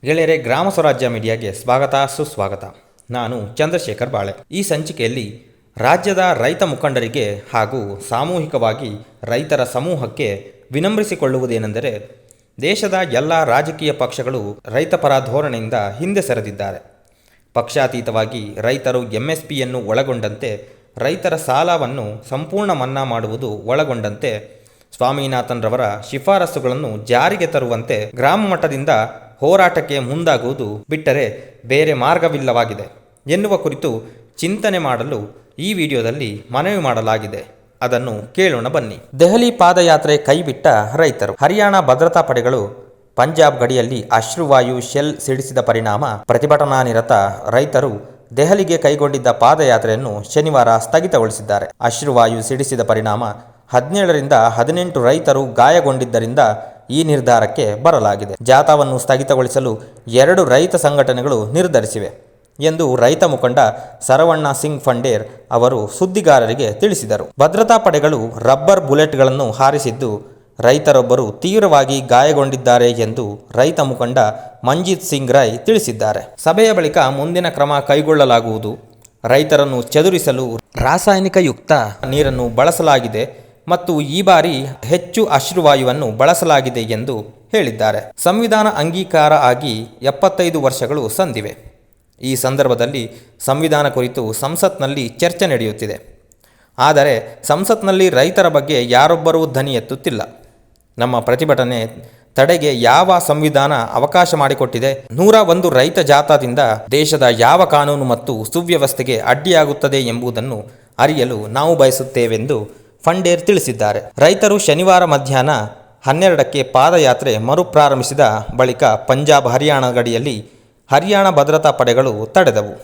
ಗೆಳೆಯರೆ, ಗ್ರಾಮ ಸ್ವರಾಜ್ಯ ಮೀಡಿಯಾಗೆ ಸ್ವಾಗತ ಸುಸ್ವಾಗತ. ನಾನು ಚಂದ್ರಶೇಖರ್ ಬಾಳೆ. ಈ ಸಂಚಿಕೆಯಲ್ಲಿ ರಾಜ್ಯದ ರೈತ ಮುಖಂಡರಿಗೆ ಹಾಗೂ ಸಾಮೂಹಿಕವಾಗಿ ರೈತರ ಸಮೂಹಕ್ಕೆ ವಿನಮ್ರಿಸಿಕೊಳ್ಳುವುದೇನೆಂದರೆ, ದೇಶದ ಎಲ್ಲ ರಾಜಕೀಯ ಪಕ್ಷಗಳು ರೈತಪರ ಧೋರಣೆಯಿಂದ ಹಿಂದೆ ಸರಿದಿದ್ದಾರೆ. ಪಕ್ಷಾತೀತವಾಗಿ ರೈತರು MSPಯನ್ನು ಒಳಗೊಂಡಂತೆ ರೈತರ ಸಾಲವನ್ನು ಸಂಪೂರ್ಣ ಮನ್ನಾ ಮಾಡುವುದು ಒಳಗೊಂಡಂತೆ ಸ್ವಾಮಿನಾಥನ್ ರವರ ಶಿಫಾರಸುಗಳನ್ನು ಜಾರಿಗೆ ತರುವಂತೆ ಗ್ರಾಮ ಮಟ್ಟದಿಂದ ಹೋರಾಟಕ್ಕೆ ಮುಂದಾಗುವುದು ಬಿಟ್ಟರೆ ಬೇರೆ ಮಾರ್ಗವಿಲ್ಲವಾಗಿದೆ ಎನ್ನುವ ಕುರಿತು ಚಿಂತನೆ ಮಾಡಲು ಈ ವಿಡಿಯೋದಲ್ಲಿ ಮನವಿ ಮಾಡಲಾಗಿದೆ. ಅದನ್ನು ಕೇಳೋಣ ಬನ್ನಿ. ದೆಹಲಿ ಪಾದಯಾತ್ರೆ ಕೈಬಿಟ್ಟ ರೈತರು. ಹರಿಯಾಣ ಭದ್ರತಾ ಪಡೆಗಳು ಪಂಜಾಬ್ ಗಡಿಯಲ್ಲಿ ಅಶ್ರುವಾಯು ಶೆಲ್ ಸಿಡಿಸಿದ ಪರಿಣಾಮ ಪ್ರತಿಭಟನಾನಿರತ ರೈತರು ದೆಹಲಿಗೆ ಕೈಗೊಂಡಿದ್ದ ಪಾದಯಾತ್ರೆಯನ್ನು ಶನಿವಾರ ಸ್ಥಗಿತಗೊಳಿಸಿದ್ದಾರೆ. ಅಶ್ರುವಾಯು ಸಿಡಿಸಿದ ಪರಿಣಾಮ 17ರಿಂದ 18 ರೈತರು ಗಾಯಗೊಂಡಿದ್ದರಿಂದ ಈ ನಿರ್ಧಾರಕ್ಕೆ ಬರಲಾಗಿದೆ. ಜಾಥಾವನ್ನು ಸ್ಥಗಿತಗೊಳಿಸಲು 2 ರೈತ ಸಂಘಟನೆಗಳು ನಿರ್ಧರಿಸಿವೆ ಎಂದು ರೈತ ಮುಖಂಡ ಸರವಣ್ಣ ಸಿಂಗ್ ಫಂಡೇರ್ ಅವರು ಸುದ್ದಿಗಾರರಿಗೆ ತಿಳಿಸಿದರು. ಭದ್ರತಾ ಪಡೆಗಳು ರಬ್ಬರ್ ಬುಲೆಟ್ಗಳನ್ನು ಹಾರಿಸಿದ್ದು ರೈತರೊಬ್ಬರು ತೀವ್ರವಾಗಿ ಗಾಯಗೊಂಡಿದ್ದಾರೆ ಎಂದು ರೈತ ಮುಖಂಡ ಮಂಜಿತ್ ಸಿಂಗ್ ರೈ ತಿಳಿಸಿದ್ದಾರೆ. ಸಭೆಯ ಬಳಿಕ ಮುಂದಿನ ಕ್ರಮ ಕೈಗೊಳ್ಳಲಾಗುವುದು. ರೈತರನ್ನು ಚದುರಿಸಲು ರಾಸಾಯನಿಕ ಯುಕ್ತ ನೀರನ್ನು ಬಳಸಲಾಗಿದೆ ಮತ್ತು ಈ ಬಾರಿ ಹೆಚ್ಚು ಅಶ್ರುವಾಯುವನ್ನು ಬಳಸಲಾಗಿದೆ ಎಂದು ಹೇಳಿದ್ದಾರೆ. ಸಂವಿಧಾನ ಅಂಗೀಕಾರ ಆಗಿ 75 ವರ್ಷಗಳು ಸಂದಿವೆ. ಈ ಸಂದರ್ಭದಲ್ಲಿ ಸಂವಿಧಾನ ಕುರಿತು ಸಂಸತ್ನಲ್ಲಿ ಚರ್ಚೆ ನಡೆಯುತ್ತಿದೆ. ಆದರೆ ಸಂಸತ್ನಲ್ಲಿ ರೈತರ ಬಗ್ಗೆ ಯಾರೊಬ್ಬರೂ ಧ್ವನಿ ಎತ್ತುತ್ತಿಲ್ಲ. ನಮ್ಮ ಪ್ರತಿಭಟನೆ ತಡೆಗೆ ಯಾವ ಸಂವಿಧಾನ ಅವಕಾಶ ಮಾಡಿಕೊಟ್ಟಿದೆ? 101 ರೈತ ಜಾಥಾದಿಂದ ದೇಶದ ಯಾವ ಕಾನೂನು ಮತ್ತು ಸುವ್ಯವಸ್ಥೆಗೆ ಅಡ್ಡಿಯಾಗುತ್ತದೆ ಎಂಬುದನ್ನು ಅರಿಯಲು ನಾವು ಬಯಸುತ್ತೇವೆಂದು ಫಂಡೇರ್ ತಿಳಿಸಿದ್ದಾರೆ. ರೈತರು ಶನಿವಾರ ಮಧ್ಯಾಹ್ನ 12ಕ್ಕೆ ಪಾದಯಾತ್ರೆ ಮರುಪ್ರಾರಂಭಿಸಿದ ಬಳಿಕ ಪಂಜಾಬ್ ಹರಿಯಾಣ ಗಡಿಯಲ್ಲಿ ಹರಿಯಾಣ ಭದ್ರತಾ ಪಡೆಗಳು ತಡೆದವು.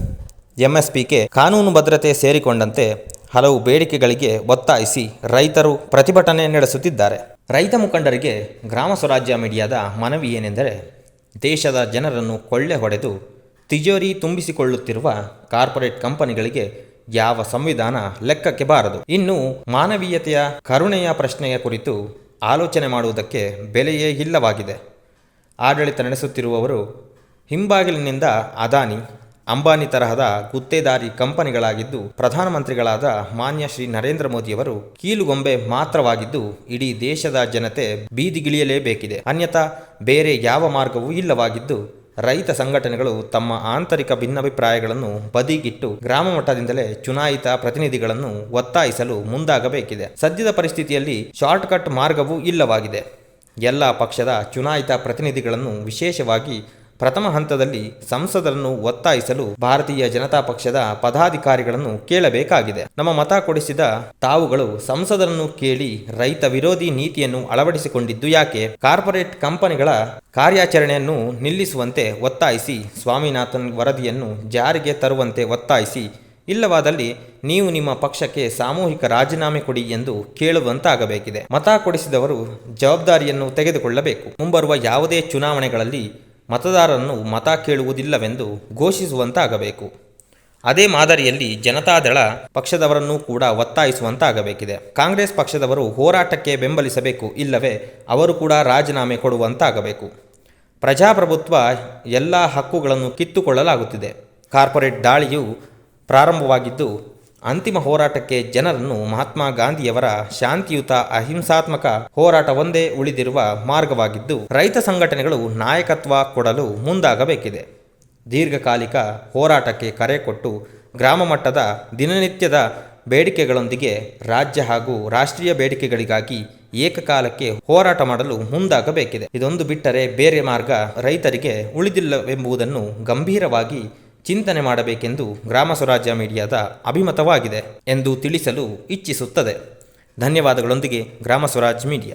MSPಗೆ ಕಾನೂನು ಭದ್ರತೆ ಸೇರಿಕೊಂಡಂತೆ ಹಲವು ಬೇಡಿಕೆಗಳಿಗೆ ಒತ್ತಾಯಿಸಿ ರೈತರು ಪ್ರತಿಭಟನೆ ನಡೆಸುತ್ತಿದ್ದಾರೆ. ರೈತ ಮುಖಂಡರಿಗೆ ಗ್ರಾಮ ಸ್ವರಾಜ್ಯ ಮೀಡಿಯಾದ ಮನವಿ ಏನೆಂದರೆ, ದೇಶದ ಜನರನ್ನು ಕೊಳ್ಳೆ ಹೊಡೆದು ತಿಜೋರಿ ತುಂಬಿಸಿಕೊಳ್ಳುತ್ತಿರುವ ಕಾರ್ಪೊರೇಟ್ ಕಂಪನಿಗಳಿಗೆ ಯಾವ ಸಂವಿಧಾನ ಲೆಕ್ಕಕ್ಕೆ ಬಾರದು. ಇನ್ನು ಮಾನವೀಯತೆಯ ಕರುಣೆಯ ಪ್ರಶ್ನೆಯ ಕುರಿತು ಆಲೋಚನೆ ಮಾಡುವುದಕ್ಕೆ ಬೆಲೆಯೇ ಇಲ್ಲವಾಗಿದೆ. ಆಡಳಿತ ನಡೆಸುತ್ತಿರುವವರು ಹಿಂಬಾಗಿಲಿನಿಂದ ಅದಾನಿ, ಅಂಬಾನಿ ತರಹದ ಗುತ್ತೇದಾರಿ ಕಂಪನಿಗಳಾಗಿದ್ದು, ಪ್ರಧಾನಮಂತ್ರಿಗಳಾದ ಮಾನ್ಯ ಶ್ರೀ ನರೇಂದ್ರ ಮೋದಿಯವರು ಕೀಲುಗೊಂಬೆ ಮಾತ್ರವಾಗಿದ್ದು ಇಡೀ ದೇಶದ ಜನತೆ ಬೀದಿಗಿಳಿಯಲೇಬೇಕಿದೆ. ಅನ್ಯಥಾ ಬೇರೆ ಯಾವ ಮಾರ್ಗವೂ ಇಲ್ಲವಾಗಿದ್ದು, ರೈತ ಸಂಘಟನೆಗಳು ತಮ್ಮ ಆಂತರಿಕ ಭಿನ್ನಾಭಿಪ್ರಾಯಗಳನ್ನು ಬದಿಗಿಟ್ಟು ಗ್ರಾಮ ಮಟ್ಟದಿಂದಲೇ ಚುನಾಯಿತ ಪ್ರತಿನಿಧಿಗಳನ್ನು ಒತ್ತಾಯಿಸಲು ಮುಂದಾಗಬೇಕಿದೆ. ಸದ್ಯದ ಪರಿಸ್ಥಿತಿಯಲ್ಲಿ ಶಾರ್ಟ್ಕಟ್ ಮಾರ್ಗವೂ ಇಲ್ಲವಾಗಿದೆ. ಎಲ್ಲ ಪಕ್ಷದ ಚುನಾಯಿತ ಪ್ರತಿನಿಧಿಗಳನ್ನು, ವಿಶೇಷವಾಗಿ ಪ್ರಥಮ ಹಂತದಲ್ಲಿ ಸಂಸದರನ್ನು ಒತ್ತಾಯಿಸಲು ಭಾರತೀಯ ಜನತಾ ಪಕ್ಷದ ಪದಾಧಿಕಾರಿಗಳನ್ನು ಕೇಳಬೇಕಾಗಿದೆ. ನಮ್ಮ ಮತ ಕೊಡಿಸಿದ ತಾವುಗಳು ಸಂಸದರನ್ನು ಕೇಳಿ ರೈತ ವಿರೋಧಿ ನೀತಿಯನ್ನು ಅಳವಡಿಸಿಕೊಂಡಿದ್ದು ಯಾಕೆ? ಕಾರ್ಪೊರೇಟ್ ಕಂಪನಿಗಳ ಕಾರ್ಯಾಚರಣೆಯನ್ನು ನಿಲ್ಲಿಸುವಂತೆ ಒತ್ತಾಯಿಸಿ, ಸ್ವಾಮಿನಾಥನ್ ವರದಿಯನ್ನು ಜಾರಿಗೆ ತರುವಂತೆ ಒತ್ತಾಯಿಸಿ, ಇಲ್ಲವಾದಲ್ಲಿ ನೀವು ನಿಮ್ಮ ಪಕ್ಷಕ್ಕೆ ಸಾಮೂಹಿಕ ರಾಜೀನಾಮೆ ಕೊಡಿ ಎಂದು ಕೇಳುವಂತಾಗಬೇಕಿದೆ. ಮತ ಕೊಡಿಸಿದವರು ಜವಾಬ್ದಾರಿಯನ್ನು ತೆಗೆದುಕೊಳ್ಳಬೇಕು. ಮುಂಬರುವ ಯಾವುದೇ ಚುನಾವಣೆಗಳಲ್ಲಿ ಮತದಾರರನ್ನು ಮತ ಕೇಳುವುದಿಲ್ಲವೆಂದು ಘೋಷಿಸುವಂತಾಗಬೇಕು. ಅದೇ ಮಾದರಿಯಲ್ಲಿ ಜನತಾದಳ ಪಕ್ಷದವರನ್ನು ಕೂಡ ಒತ್ತಾಯಿಸುವಂತಾಗಬೇಕಿದೆ. ಕಾಂಗ್ರೆಸ್ ಪಕ್ಷದವರು ಹೋರಾಟಕ್ಕೆ ಬೆಂಬಲಿಸಬೇಕು, ಇಲ್ಲವೇ ಅವರು ಕೂಡ ರಾಜೀನಾಮೆ ಕೊಡುವಂತಾಗಬೇಕು. ಪ್ರಜಾಪ್ರಭುತ್ವ ಎಲ್ಲ ಹಕ್ಕುಗಳನ್ನು ಕಿತ್ತುಕೊಳ್ಳಲಾಗುತ್ತಿದೆ. ಕಾರ್ಪೊರೇಟ್ ದಾಳಿಯು ಪ್ರಾರಂಭವಾಗಿದ್ದು ಅಂತಿಮ ಹೋರಾಟಕ್ಕೆ ಜನರನ್ನು ಮಹಾತ್ಮ ಗಾಂಧಿಯವರ ಶಾಂತಿಯುತ ಅಹಿಂಸಾತ್ಮಕ ಹೋರಾಟ ಒಂದೇ ಉಳಿದಿರುವ ಮಾರ್ಗವಾಗಿದ್ದು, ರೈತ ಸಂಘಟನೆಗಳು ನಾಯಕತ್ವ ಕೊಡಲು ಮುಂದಾಗಬೇಕಿದೆ. ದೀರ್ಘಕಾಲಿಕ ಹೋರಾಟಕ್ಕೆ ಕರೆ ಕೊಟ್ಟು ಗ್ರಾಮ ಮಟ್ಟದ ದಿನನಿತ್ಯದ ಬೇಡಿಕೆಗಳೊಂದಿಗೆ ರಾಜ್ಯ ಹಾಗೂ ರಾಷ್ಟ್ರೀಯ ಬೇಡಿಕೆಗಳಿಗಾಗಿ ಏಕಕಾಲಕ್ಕೆ ಹೋರಾಟ ಮಾಡಲು ಮುಂದಾಗಬೇಕಿದೆ. ಇದೊಂದು ಬಿಟ್ಟರೆ ಬೇರೆ ಮಾರ್ಗ ರೈತರಿಗೆ ಉಳಿದಿಲ್ಲವೆಂಬುದನ್ನು ಗಂಭೀರವಾಗಿ ಚಿಂತನೆ ಮಾಡಬೇಕೆಂದು ಗ್ರಾಮ ಸ್ವರಾಜ್ಯ ಮೀಡಿಯಾದ ಅಭಿಮತವಾಗಿದೆ ಎಂದು ತಿಳಿಸಲು ಇಚ್ಛಿಸುತ್ತದೆ. ಧನ್ಯವಾದಗಳೊಂದಿಗೆ ಗ್ರಾಮ ಸ್ವರಾಜ್ ಮೀಡಿಯಾ.